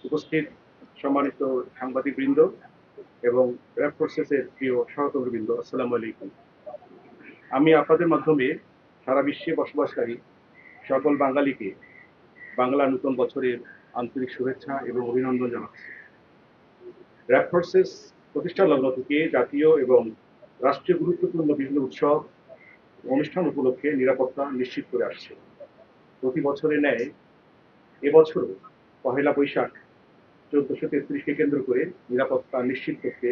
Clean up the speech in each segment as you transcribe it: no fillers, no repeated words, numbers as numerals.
উপস্থিত সম্মানিত সাংবাদিকবৃন্দ এবং র্যাব ফোর্সেসের প্রিয় সহকর্মীবৃন্দ, আসসালামু আলাইকুম। আমি আপনাদের মাধ্যমে সারা বিশ্বে বসবাসকারী সকল বাঙালিকে বাংলা নতুন বছরের আন্তরিক শুভেচ্ছা এবং অভিনন্দন জানাচ্ছি। র্যাব ফোর্সেস প্রতিষ্ঠা লগ্ন থেকে জাতীয় এবং রাষ্ট্রীয় গুরুত্বপূর্ণ বিভিন্ন উৎসব অনুষ্ঠান উপলক্ষে নিরাপত্তা নিশ্চিত করে আসছে। প্রতি বছরের ন্যায় এবছরও পহেলা বৈশাখ 1433কে কেন্দ্র করে নিরাপত্তা নিশ্চিত করতে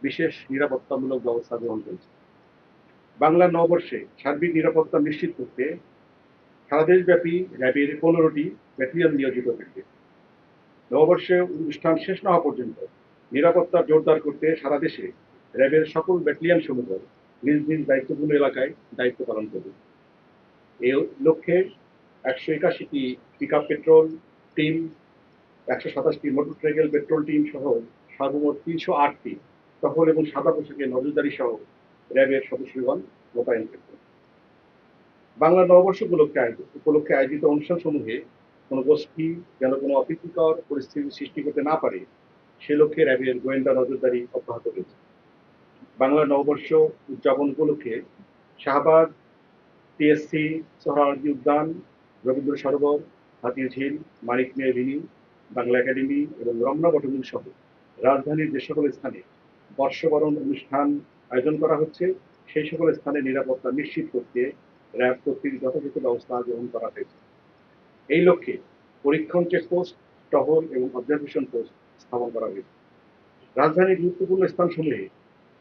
বিশেষ নিরাপত্তামূলক ব্যবস্থা গ্রহণ করেছে। বাংলা নববর্ষে সার্বিক নিরাপত্তা নিশ্চিত করতে সারা দেশব্যাপী র্যাবের 15টি ব্যাটালিয়ন নিয়োজিত থাকবে। নববর্ষে অনুষ্ঠান শেষ না হওয়া পর্যন্ত নিরাপত্তা জোরদার করতে সারা দেশে র্যাবের সকল ব্যাটালিয়ন সমূহ নিজ নিজ দায়িত্বপূর্ণ এলাকায় দায়িত্ব পালন করবে। এই লক্ষ্যে 181টি পিকআপ পেট্রোল টিম, 127টি মোটর সাইকেল পেট্রোল টিম সহ সর্বমোট 308টি টহল এবং সাদা পোশাকের নজরদারি সহ র্যাবের সদস্যগণ মোতায়েন করবে। বাংলা নববর্ষ উপলক্ষে আয়োজিত অনুষ্ঠান সমূহে কোনো গোষ্ঠী যেন কোনো অপ্রীতিকর পরিস্থিতি সৃষ্টি করতে না পারে সে লক্ষ্যে র্যাবের গোয়েন্দা নজরদারি অব্যাহত রয়েছে। বাংলা নববর্ষ উদযাপন উপলক্ষে শাহবাগ, টিএসসি, সোহরাওয়ার্দী উদ্যান, রবীন্দ্র সরোবর, হাতির ঝিল, মানিক মিয়া এভিনিউ, বাংলা একাডেমি এবং রমনা বটমূল সহ রাজধানীর যে সকল স্থানে বর্ষবরণ অনুষ্ঠান আয়োজন করা হচ্ছে সেই সকল স্থানে নিরাপত্তা নিশ্চিত করতে র্যাব কর্তৃক যথাযথ ব্যবস্থা গ্রহণ করা হয়েছে। এই লক্ষ্যে পরীক্ষণ চেকপোস্ট, টহল এবং অবজারভেশন পোস্ট স্থাপন করা হয়েছে। রাজধানীর গুরুত্বপূর্ণ স্থানসমূহে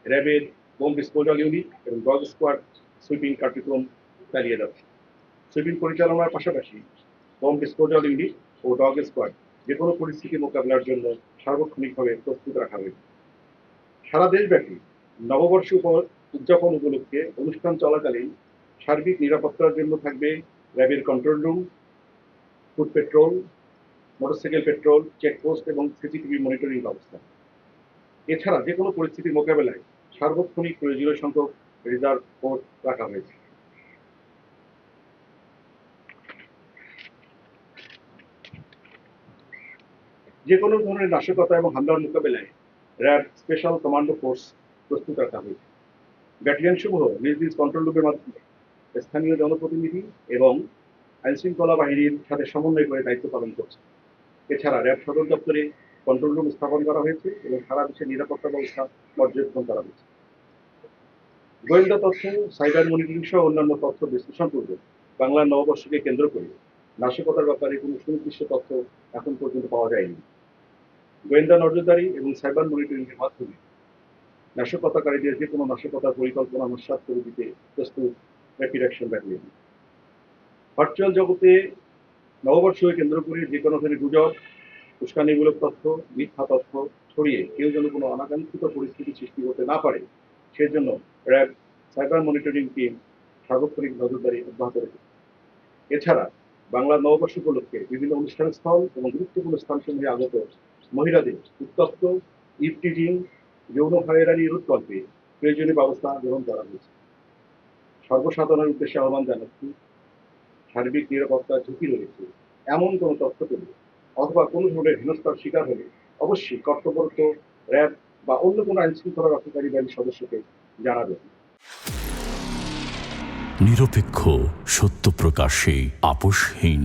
র্যাবের বোম ডিসপোজাল ইউনিট এবং ডগ স্কোয়াড সুইপিং কার্যক্রম চালিয়ে যাচ্ছে। সুইপিং পরিচালনার পাশাপাশি বোম ডিসপোজাল ইউনিট ও ডগ স্কোয়াড যে কোনো পরিস্থিতি মোকাবিলার জন্য সার্বক্ষণিকভাবে প্রস্তুত রাখা হয়েছে। সারা দেশব্যাপী নববর্ষ উদযাপন উপলক্ষে অনুষ্ঠান চলাকালীন সার্বিক নিরাপত্তার জন্য থাকবে র্যাবের control room, foot petrol, motorcycle petrol, checkpost এবং সিসিটিভি মনিটরিং ব্যবস্থা। এছাড়া যে কোনো পরিস্থিতি মোকাবেলায় সার্বক্ষণিক প্রয়োজনীয় সংখ্যক রিজার্ভ ফোর্স রাখা হয়েছে। যে কোনো ধরনের নাশকতা এবং হামলার মোকাবেলায় র্যাব স্পেশাল কমান্ডো ফোর্স প্রস্তুত রাখা হয়েছে। ব্যাটালিয়ন সমূহ নিজ নিজ কন্ট্রোল রুমের মাধ্যমে স্থানীয় জনপ্রতিনিধি এবং আইনশৃঙ্খলা বাহিনীর সাথে সমন্বয় করে দায়িত্ব পালন করছে। এছাড়া র্যাব সদর দপ্তরে কন্ট্রোল রুম স্থাপন করা হয়েছে এবং সারা দেশের নিরাপত্তা ব্যবস্থা পর্যবেক্ষণ করা হয়েছে। গোয়েন্দা তথ্য, সাইবার মনিটরিং সহ অন্যান্য তথ্য বিশ্লেষণ পূর্বক বাংলা নববর্ষকে কেন্দ্র করে নাশকতার ব্যাপারে কোনো সুনির্দিষ্ট তথ্য এখন পর্যন্ত পাওয়া যায়নি। গোয়েন্দা নজরদারি এবং সাইবার মনিটরিং এর মাধ্যমে নাশকতাকারীদের যে কোনো নাশকতার পরিকল্পনা নস্যাৎ করে দিতে প্রস্তুত র্যাপিড অ্যাকশন ব্যাটালিয়ন। ভার্চুয়াল জগতে নববর্ষকে কেন্দ্র করে যে কোনো ধরনের গুজব, উস্কানিমূলক তথ্য, মিথ্যা তথ্য ছড়িয়ে কেউ যেন কোনো অনাকাঙ্ক্ষিত পরিস্থিতি সৃষ্টি করতে না পারে সেজন্য র্যাব সাইবার মনিটরিং টিম সার্বক্ষণিক নজরদারি অব্যাহত রেখেছে। এছাড়া বাংলা নববর্ষ উপলক্ষে বিভিন্ন অনুষ্ঠান স্থল এবং গুরুত্বপূর্ণ স্থানসমূহে আগত মহিলাদের উত্তপ্ত, ইভটিজিং, যৌন হয়রানি রোধকল্পে প্রয়োজনীয় ব্যবস্থা গ্রহণ করা হয়েছে। সর্বসাধারণের উদ্দেশ্যে আহ্বান জানাচ্ছি, সার্বিক নিরাপত্তার ঝুঁকি রয়েছে এমন কোনো তথ্য পেলে অথবা কোনো ধরনের হেনস্থার শিকার হলে অবশ্যই কর্তব্যরত র্যাব বা অন্য কোনো আইনশৃঙ্খলা রক্ষাকারী বাহিনীর সদস্যকে জানাবেন। নিরপেক্ষ, সত্য প্রকাশে আপোষহীন।